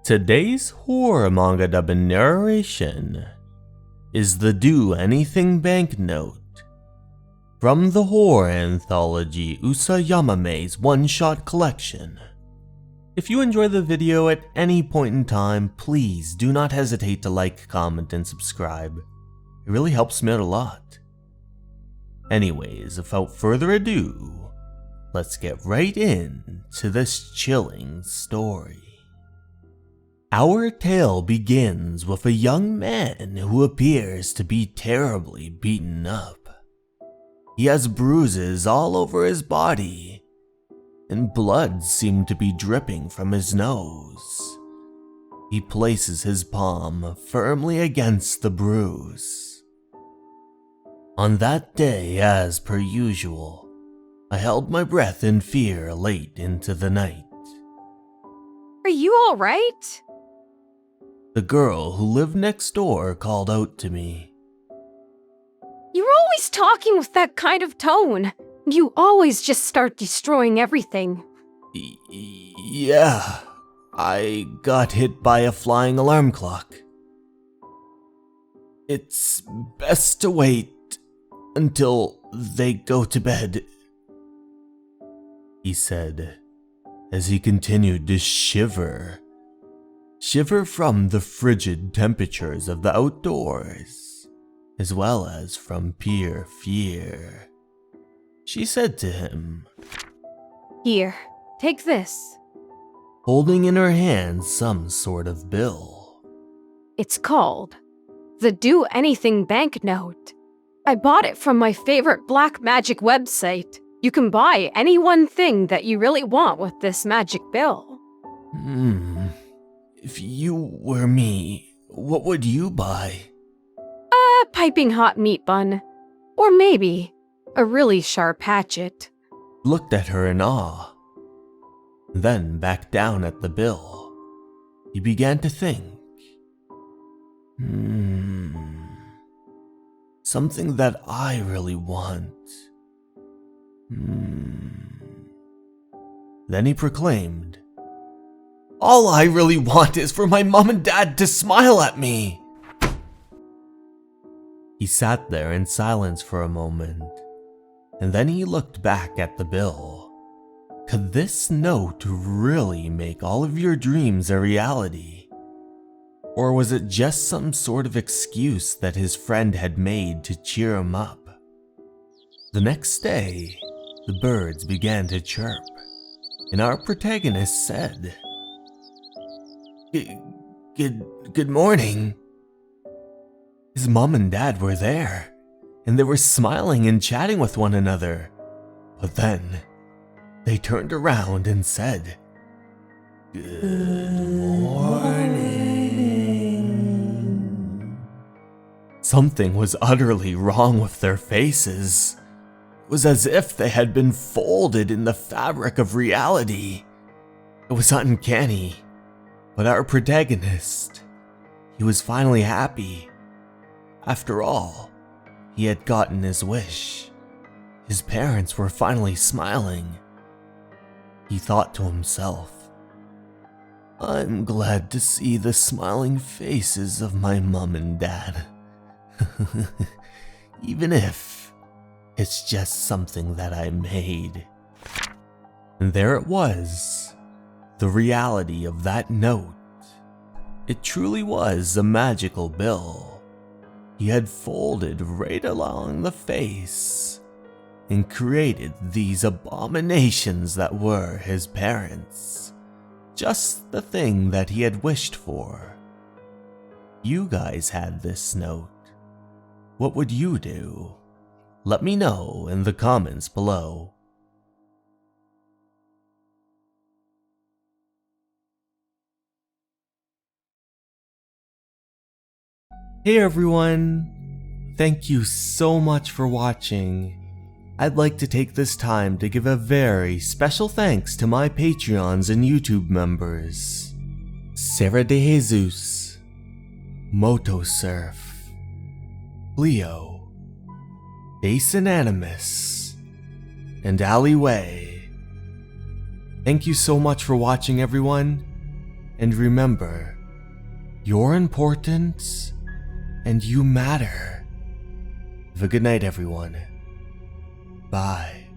Today's horror manga dubbing narration is the Do Anything Banknote from the horror anthology Usa Yamame's one-shot collection. If you enjoy the video at any point in time, please do not hesitate to like, comment, and subscribe. It really helps me out a lot. Anyways, without further ado, let's get right into this chilling story. Our tale begins with a young man who appears to be terribly beaten up. He has bruises all over his body, and blood seems to be dripping from his nose. He places his palm firmly against the bruise. On that day, as per usual, I held my breath in fear late into the night. Are you alright? The girl who lived next door called out to me. You're always talking with that kind of tone. You always just start destroying everything. Yeah, I got hit by a flying alarm clock. It's best to wait until they go to bed, he said, as he continued to shiver. Shiver from the frigid temperatures of the outdoors, as well as from pure fear. She said to him, Here, take this. Holding in her hand some sort of bill. It's called the Do Anything Banknote. I bought it from my favorite black magic website. You can buy any one thing that you really want with this magic bill. If you were me, what would you buy? A piping hot meat bun. Or maybe a really sharp hatchet. Looked at her in awe. Then back down at the bill. He began to think. Something that I really want. Then he proclaimed, All I really want is for my mom and dad to smile at me. He sat there in silence for a moment, and then he looked back at the bill. Could this note really make all of your dreams a reality? Or was it just some sort of excuse that his friend had made to cheer him up? The next day, the birds began to chirp, and our protagonist said, Good morning. His mom and dad were there, and they were smiling and chatting with one another. But then, they turned around and said, Good morning. Something was utterly wrong with their faces. It was as if they had been folded in the fabric of reality. It was uncanny. But our protagonist, he was finally happy. After all, he had gotten his wish. His parents were finally smiling. He thought to himself, I'm glad to see the smiling faces of my mom and dad. Even if it's just something that I made. And there it was. The reality of that note. It truly was a magical bill. He had folded right along the face and created these abominations that were his parents. Just the thing that he had wished for. You guys had this note. What would you do? Let me know in the comments below. Hey everyone! Thank you so much for watching. I'd like to take this time to give a very special thanks to my Patreons and YouTube members. Sarah De Jesus, Motosurf, Leo, Basin Animus, and Alleyway. Thank you so much for watching everyone, And remember, you're important and you matter. Have a good night, everyone. Bye.